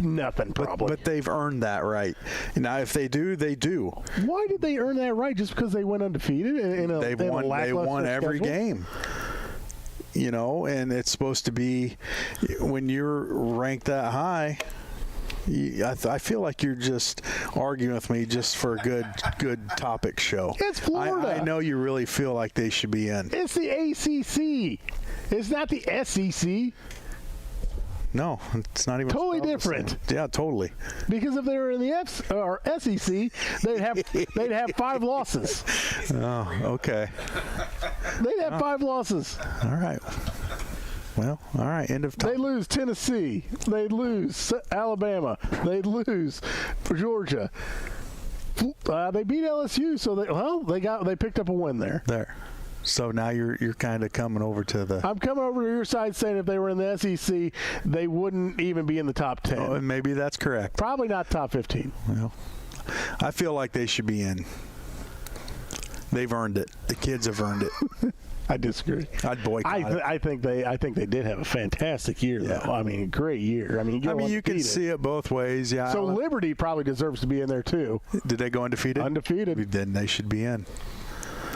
nothing probably. But they've earned that right. Now, if they do, they do. Why did they earn that right? Just because they went undefeated They won every schedule? Game. And it's supposed to be, when you're ranked that high, I feel like you're just arguing with me just for a good topic show. It's Florida. I know you really feel like they should be in. It's the ACC. It's not the SEC. No, it's not even totally different. Yeah, totally. Because if they were in the SEC, they'd have 5 losses. Oh, okay. They'd have 5 losses. All right. Well, all right. End of time. They lose Tennessee. They lose Alabama. They lose Georgia. They beat LSU, so they picked up a win there. So now you're kind of coming over to the. I'm coming over to your side saying if they were in the SEC, they wouldn't even be in the top 10. Oh, and maybe that's correct. Probably not top 15. Well, I feel like they should be in. They've earned it. The kids have earned it. I disagree. I'd boycott it. I think they did have a fantastic year, though. I mean, great year. I mean, you can see it both ways. Yeah. So Liberty probably deserves to be in there too. Did they go undefeated? Undefeated. Then they should be in.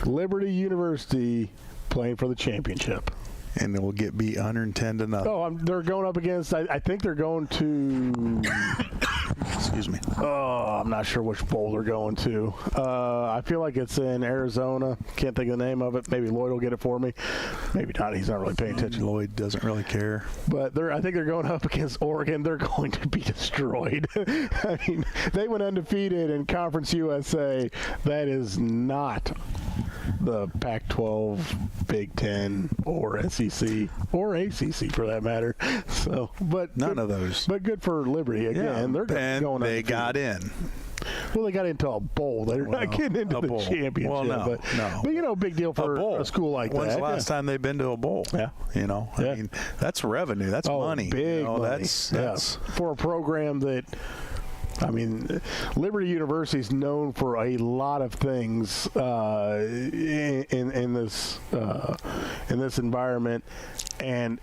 Liberty University playing for the championship. And they will get beat 110-0. Oh, they're going up against. I think they're going to. Excuse me. Oh, I'm not sure which bowl they're going to. I feel like it's in Arizona. Can't think of the name of it. Maybe Lloyd will get it for me. Maybe not. He's not really paying attention. Lloyd doesn't really care. But I think they're going up against Oregon. They're going to be destroyed. I mean, they went undefeated in Conference USA. That is not the Pac-12, Big Ten, or SEC, or ACC for that matter. So, but none of those. But good for Liberty again. They're going. They got in. Well, they got into a bowl. They're not getting into the championship. Well, no. But big deal for a school like that. When's the last time they've been to a bowl? Yeah. I mean, that's revenue. That's money. Big money. That's for a program that. I mean, Liberty University is known for a lot of things in this environment, and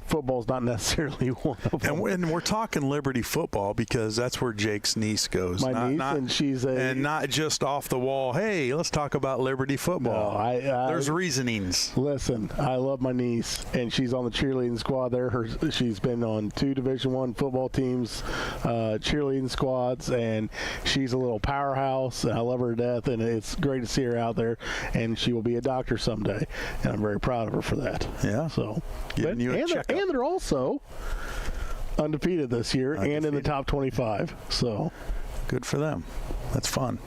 football's not necessarily one of them. And we're talking Liberty football because that's where Jake's niece goes. My niece, and she's and not just off the wall. Hey, let's talk about Liberty football. No, there's reasonings. Listen, I love my niece, and she's on the cheerleading squad there. She's been on 2 Division I football teams, cheerleading squads, and she's a little powerhouse, and I love her to death, and it's great to see her out there, and she will be a doctor someday, and I'm very proud of her for that. Yeah. So, Giving you a checkup. and they're also undefeated this year and in the top 25. So good for them. That's fun.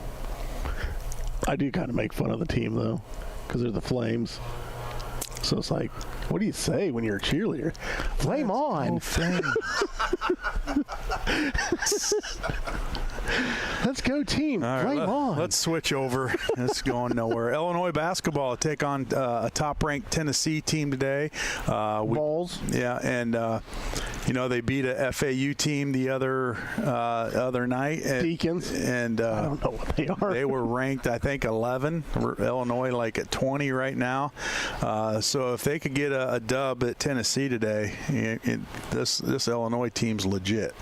I do kind of make fun of the team though, because they're the Flames. So it's like, what do you say when you're a cheerleader? Flame on. Let's go team. Flame on. Let's switch over. It's going nowhere. Illinois basketball take on a top-ranked Tennessee team today. Balls. Yeah, and they beat a FAU team the other night. Deacons. And I don't know what they are. They were ranked, I think, 11. Illinois like at 20 right now. So if they could get a dub at Tennessee today, this Illinois team's legit.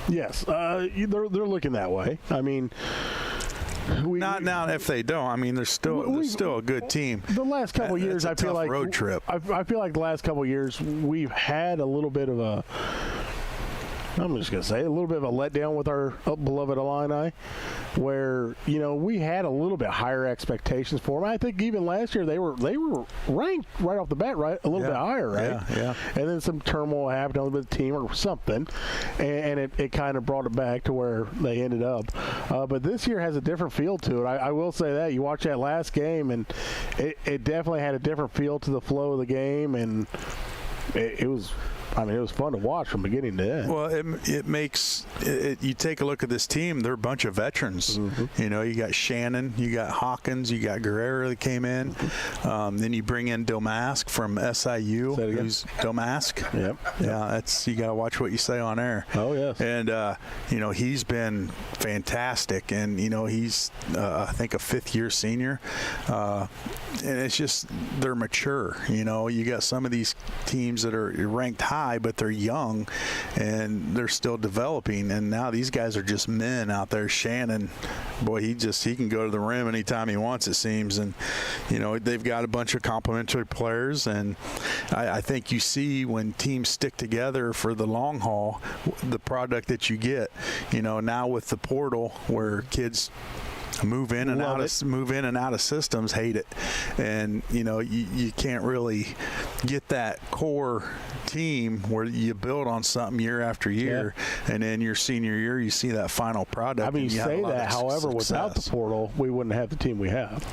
Yes, they're looking that way. I mean, not now. If they don't, I mean, they're still a good team. The last couple of years, I feel like road trip. I feel like the last couple of years we've had a little bit of a. I'm just going to say a little bit of a letdown with our beloved Illini, where we had a little bit higher expectations for them. I think even last year they were ranked right off the bat, right, a little bit higher, right? Yeah. And then some turmoil happened with the team or something, and it kind of brought it back to where they ended up. But this year has a different feel to it. I will say that. You watch that last game, and it definitely had a different feel to the flow of the game, and it was. I mean, it was fun to watch from beginning to end. Well, it makes it. You take a look at this team; they're a bunch of veterans. Mm-hmm. You got Shannon, you got Hawkins, you got Guerrero that came in. Mm-hmm. Then you bring in Domask from SIU. Who's Domask? Yep. Yeah, that's you got to watch what you say on air. Oh yes. And he's been fantastic, and he's I think a 5th-year senior, and it's just they're mature. You got some of these teams that are ranked high, but they're young and they're still developing, and now these guys are just men out there. Shannon, boy, he can go to the rim anytime he wants, it seems, and they've got a bunch of complementary players, and I think you see when teams stick together for the long haul the product that you get. Now with the portal where kids move in and out of systems, hate it, and you can't really get that core team where you build on something year after year, and then your senior year you see that final product. I mean, you say that, however, without the portal, we wouldn't have the team we have.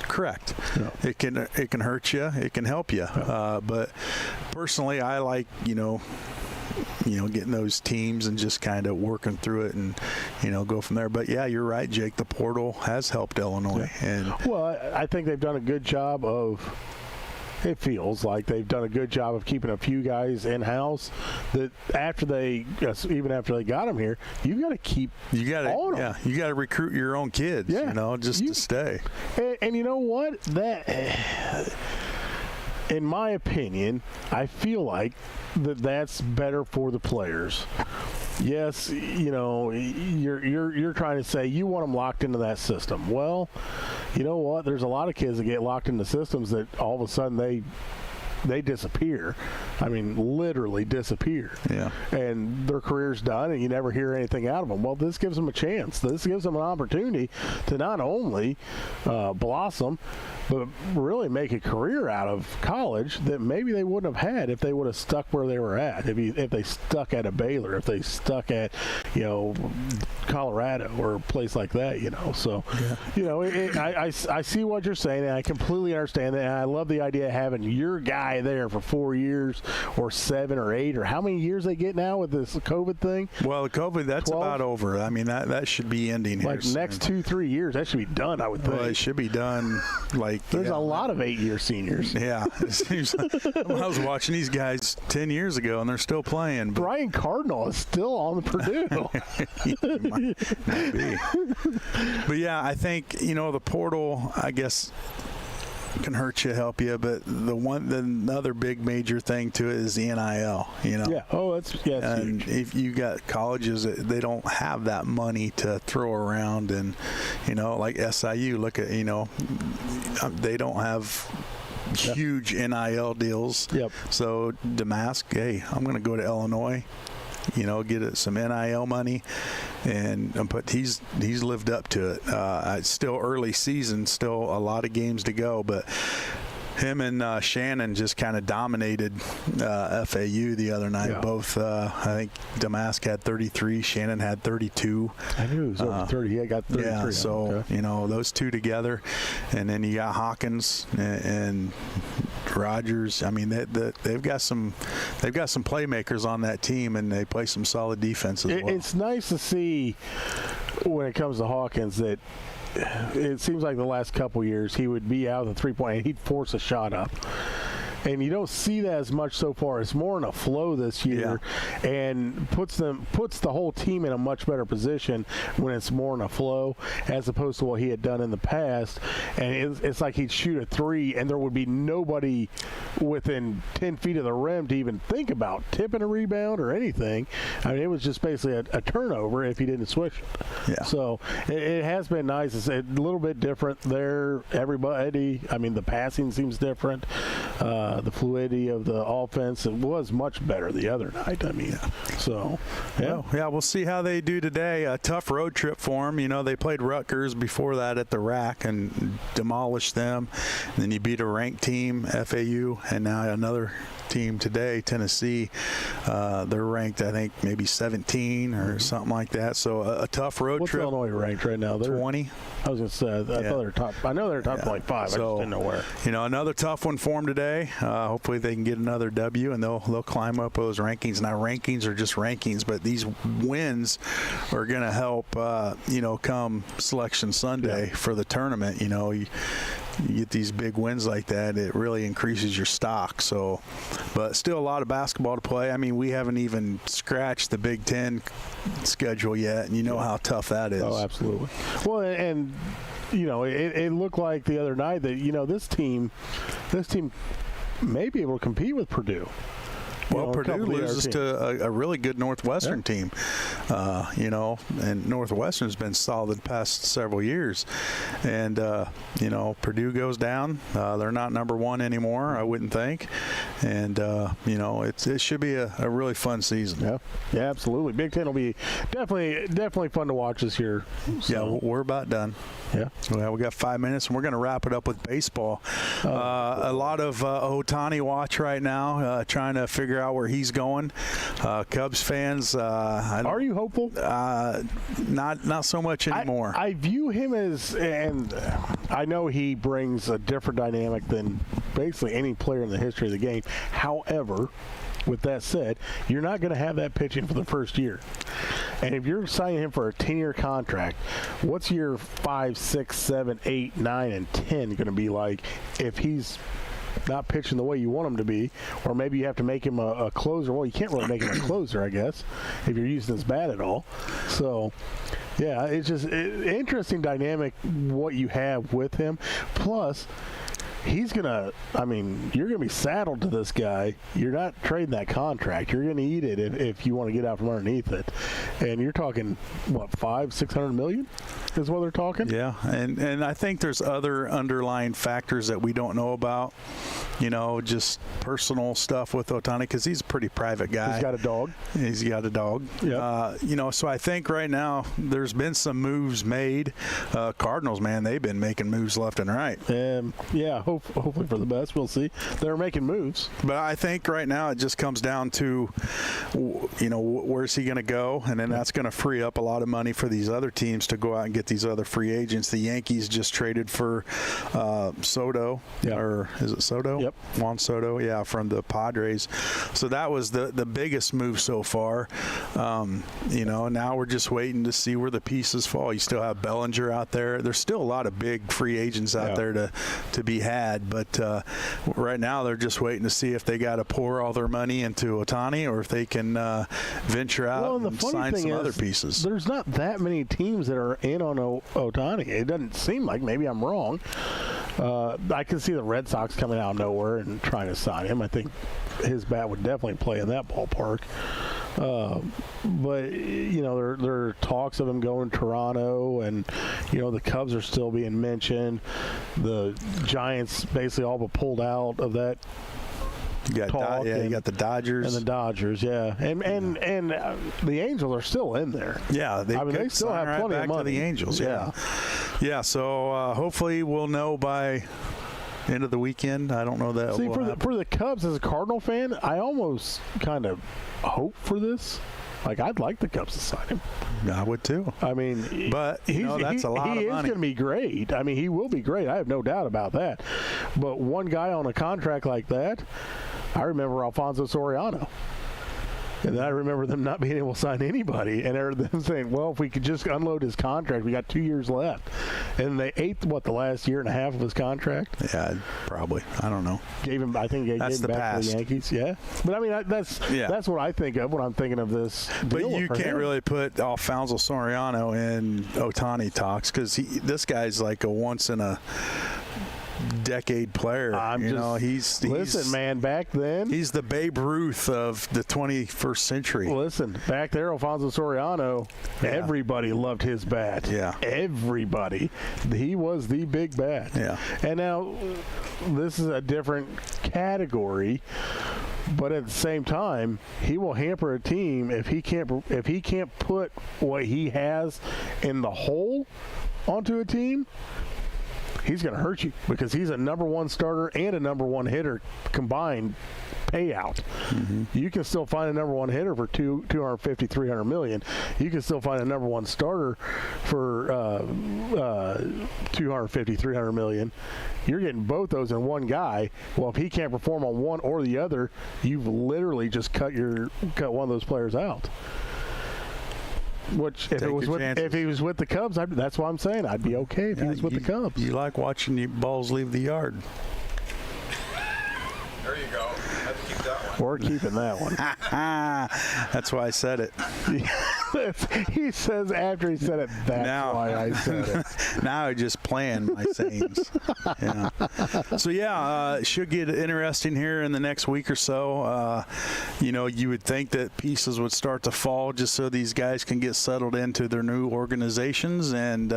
Correct. Yeah. It can hurt you, it can help you, but personally, I like getting those teams and just kind of working through it and go from there. But yeah, you're right, Jake, the portal has helped Illinois. And I think they've done a good job of, it feels like they've done a good job of keeping a few guys in-house that even after they got them here, you got to keep on them. Yeah, you got to recruit your own kids, to stay. And you know what? That, in my opinion, I feel like that's better for the players. Yes, you're trying to say you want them locked into that system. Well, you know what? There's a lot of kids that get locked into systems that all of a sudden they disappear. I mean, literally disappear. Yeah. And their career's done, and you never hear anything out of them. Well, this gives them a chance. This gives them an opportunity to not only blossom, but really make a career out of college that maybe they wouldn't have had if they would have stuck where they were at. If they stuck at a Baylor, if they stuck at, Colorado or a place like that, So, I see what you're saying, and I completely understand that. And I love the idea of having your guy there for 4 years or 7 or 8 or how many years they get now with this COVID thing. Well, the COVID, that's 12? About over. I mean, that should be ending here. Like next 2-3 years, that should be done, I would think. Well, it should be done. There's a lot of 8-year seniors. Yeah. It seems like, I was watching these guys 10 years ago, and they're still playing. Brian Cardinal is still on the Purdue. might be. But, yeah, I think, the portal, I guess, can hurt you, help you, but the other big major thing to it is the NIL. Yeah. Oh, that's and huge. If you got colleges, they don't have that money to throw around, and like SIU. Look at they don't have huge NIL deals. Yep. So Damask, hey, I'm going to go to Illinois. Get some NIL money, but he's lived up to it. It's still early season, still a lot of games to go, but him and Shannon just kind of dominated FAU the other night. Yeah. Both, I think Damask had 33, Shannon had 32. I knew he was over 30. He got 33. Yeah, so, okay. Those two together. And then you got Hawkins and Rogers. I mean, they've got some playmakers on that team, and they play some solid defense as well. It's nice to see when it comes to Hawkins that it seems like the last couple years he would be out of the three-point and he'd force a shot up. And you don't see that as much so far. It's more in a flow this year, and puts the whole team in a much better position when it's more in a flow as opposed to what he had done in the past. And it's like he'd shoot a three, and there would be nobody within 10 feet of the rim to even think about tipping a rebound or anything. I mean, it was just basically a turnover if he didn't switch it. Yeah. So it has been nice. It's a little bit different there. Everybody, I mean, the passing seems different. The fluidity of the offense, it was much better the other night. I mean, so, yeah. Well, we'll see how they do today. A tough road trip for them. They played Rutgers before that at the RAC and demolished them. And then you beat a ranked team, FAU, and now another team today, Tennessee. They're ranked, I think, maybe 17 or something like that. So a tough road trip. What's Illinois ranked right now? They're 20. I was going to say, I thought they were top. I know they're top 25. So, I just didn't know where. Another tough one for them today. Hopefully they can get another W, and they'll climb up those rankings. Now, rankings are just rankings, but these wins are going to help, come Selection Sunday for the tournament. You get these big wins like that, it really increases your stock. So, but still a lot of basketball to play. I mean, we haven't even scratched the Big Ten schedule yet, and you know how tough that is. Oh, absolutely. Well, and it looked like the other night that this team may be able to compete with Purdue. Well, Purdue loses to a really good Northwestern team, and Northwestern's been solid the past several years. And, Purdue goes down. They're not number one anymore, I wouldn't think. And, it should be a really fun season. Yeah, absolutely. Big Ten will be definitely fun to watch this year. So. Yeah, we're about done. Yeah. Well, we got 5 minutes, and we're going to wrap it up with baseball. A lot of Ohtani watch right now, trying to figure out where he's going. Cubs fans, are you hopeful? Not so much anymore. I view him as, and I know he brings a different dynamic than basically any player in the history of the game. However, with that said, you're not going to have that pitching for the first year. And if you're signing him for a 10-year contract, what's year 5, 6, 7, 8, 9, and 10 going to be like if he's not pitching the way you want him to be? Or maybe you have to make him a closer. Well, you can't really make him a closer, I guess, if you're using his bat at all. So, yeah, it's just interesting dynamic what you have with him. Plus, he's going to, I mean, you're going to be saddled to this guy. You're not trading that contract. You're going to eat it if you want to get out from underneath it. And you're talking, what, $500-600 million is what they're talking? Yeah, and I think there's other underlying factors that we don't know about. You know, just personal stuff with Ohtani, because he's a pretty private guy. He's got a dog. Yeah. You know, so I think right now there's been some moves made. Cardinals, man, they've been making moves left and right. Yeah, hopefully for the best. We'll see. They're making moves. But I think right now it just comes down to, you know, where's he going to go? And then that's going to free up a lot of money for these other teams to go out and get these other free agents. The Yankees just traded for Soto. Yep. Or is it Soto? Yep. Juan Soto, yeah, from the Padres. So that was the biggest move so far. You know, now we're just waiting to see where the pieces fall. You still have Bellinger out there. There's still a lot of big free agents out there to be had, but right now they're just waiting to see if they got to pour all their money into Ohtani or if they can venture out and sign some other pieces. There's not that many teams that are in on Ohtani. It doesn't seem like. Maybe I'm wrong. I can see the Red Sox coming out of nowhere and trying to sign him. I think his bat would definitely play in that ballpark. But, you know, there are talks of him going to Toronto, and, you know, the Cubs are still being mentioned. The Giants basically all but pulled out of that. You got you got the Dodgers. And the Dodgers, yeah. And the Angels are still in there. Yeah, they still have plenty of money. To the Angels, yeah. So hopefully we'll know by end of the weekend. I don't know that. See, for the Cubs, as a Cardinal fan, I almost kind of hope for this. Like, I'd like the Cubs to sign him. I would too. I mean, but that's a lot of money. He is going to be great. I mean, he will be great. I have no doubt about that. But one guy on a contract like that, I remember Alfonso Soriano. And I remember them not being able to sign anybody, and them saying, well, if we could just unload his contract, we got 2 years left. And they ate, the last year and a half of his contract? Yeah, probably. I don't know. I think they gave him back to the Yankees. Yeah. But, I mean, that's what I think of when I'm thinking of this deal. But you can't really put Alfonso Soriano in Ohtani talks, because this guy's like a once-in-a-decade player. Listen, man, back then he's the Babe Ruth of the 21st century. Listen, back there, Alfonso Soriano, everybody loved his bat. Yeah, everybody. He was the big bat. Yeah, and now this is a different category. But at the same time, he will hamper a team if he can't put what he has in the hole onto a team. He's going to hurt you because he's a number one starter and a number one hitter combined payout. Mm-hmm. You can still find a number one hitter for $250-300 million. You can still find a number one starter for $250-300 million. You're getting both those in one guy. Well, if he can't perform on one or the other, you've literally just cut one of those players out. Which, if he was with the Cubs, that's what I'm saying. I'd be okay if he was with the Cubs. You like watching the balls leave the yard. There you go. Have to keep that one. We're keeping that one. That's why I said it. He says after he said it, that's why I said it. Now I just plan my sayings. Yeah. So, it should get interesting here in the next week or so. You would think that pieces would start to fall just so these guys can get settled into their new organizations, and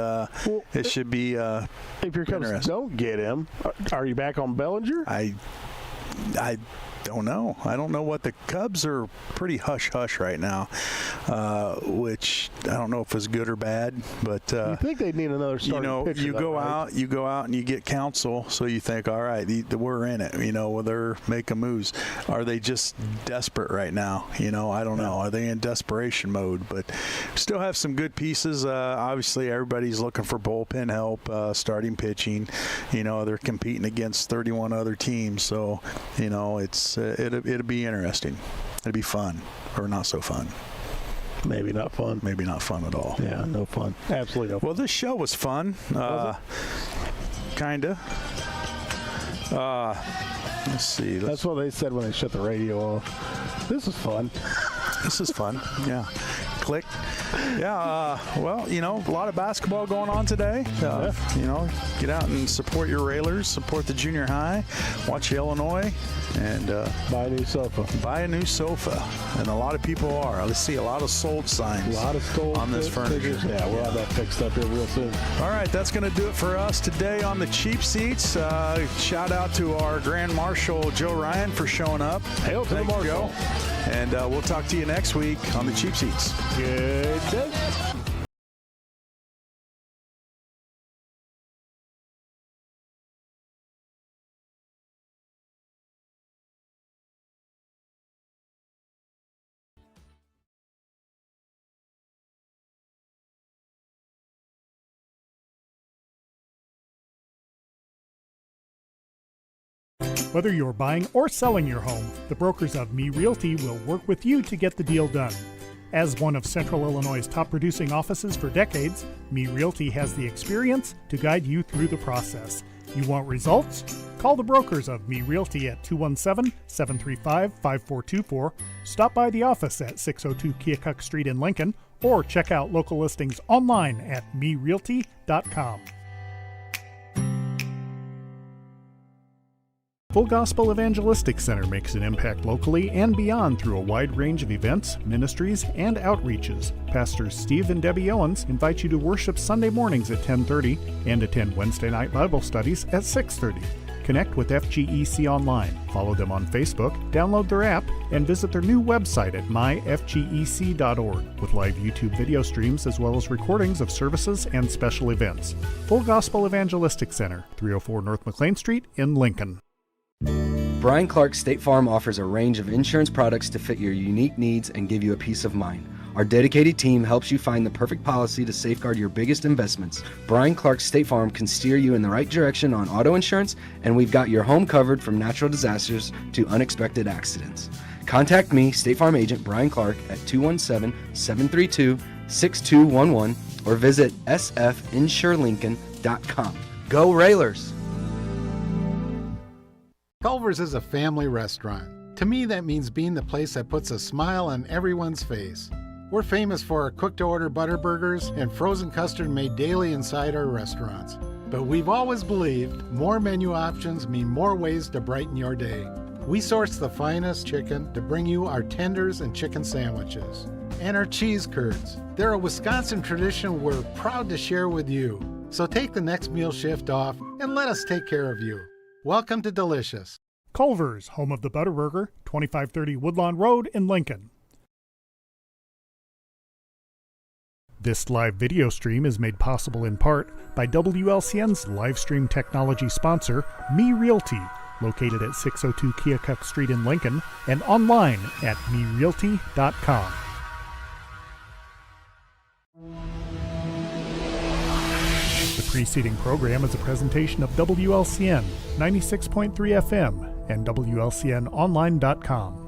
it should be if your Cubs don't get him, are you back on Bellinger? I don't know. I don't know what the Cubs are pretty hush-hush right now, which I don't know if it's good or bad. But you think they'd need another starting pitcher? You go out and you get counsel, so you think, all right, we're in it. They're making moves. Are they just desperate right now? I don't know. Are they in desperation mode? But still have some good pieces. Obviously, everybody's looking for bullpen help, starting pitching. They're competing against 31 other teams, so it'll be interesting. It'll be fun, or not so fun. Maybe not fun. Maybe not fun at all. Yeah, no fun. Absolutely no fun. Well, this show was fun. Kinda. Let's see. That's what they said when they shut the radio off. This is fun. This is fun. Yeah. Click. Yeah. Well, you know, a lot of basketball going on today. You know, get out and support your Railers, support the junior high, watch Illinois, and buy a new sofa. Buy a new sofa. And a lot of people are. I see a lot of sold signs on this furniture. Yeah, we'll have that fixed up here real soon. All right, that's going to do it for us today on the Cheap Seats. Shout out to our Grand Marshal, Joe Ryan, for showing up. Hail to the Marshal. And we'll talk to you next week on the Cheap Seats. Good day. Whether you're buying or selling your home, the brokers of Me Realty will work with you to get the deal done. As one of Central Illinois' top producing offices for decades, Me Realty has the experience to guide you through the process. You want results? Call the brokers of Me Realty at 217-735-5424, stop by the office at 602 Keokuk Street in Lincoln, or check out local listings online at merealty.com. Full Gospel Evangelistic Center makes an impact locally and beyond through a wide range of events, ministries, and outreaches. Pastors Steve and Debbie Owens invite you to worship Sunday mornings at 10:30 and attend Wednesday night Bible studies at 6:30. Connect with FGEC online, follow them on Facebook, download their app, and visit their new website at myfgec.org with live YouTube video streams as well as recordings of services and special events. Full Gospel Evangelistic Center, 304 North McLean Street in Lincoln. Brian Clark State Farm offers a range of insurance products to fit your unique needs and give you a peace of mind. Our dedicated team helps you find the perfect policy to safeguard your biggest investments. Brian Clark State Farm can steer you in the right direction on auto insurance, and we've got your home covered from natural disasters to unexpected accidents. Contact me, State Farm Agent Brian Clark, at 217-732-6211 or visit sfinsurelincoln.com. Go Railers! Culver's is a family restaurant. To me, that means being the place that puts a smile on everyone's face. We're famous for our cooked-to-order butter burgers and frozen custard made daily inside our restaurants. But we've always believed more menu options mean more ways to brighten your day. We source the finest chicken to bring you our tenders and chicken sandwiches. And our cheese curds. They're a Wisconsin tradition we're proud to share with you. So take the next meal shift off and let us take care of you. Welcome to Delicious. Culver's, home of the Butterburger, 2530 Woodlawn Road in Lincoln. This live video stream is made possible in part by WLCN's live stream technology sponsor, Me Realty, located at 602 Keokuk Street in Lincoln, and online at merealty.com. The preceding program is a presentation of WLCN 96.3 FM and WLCNonline.com.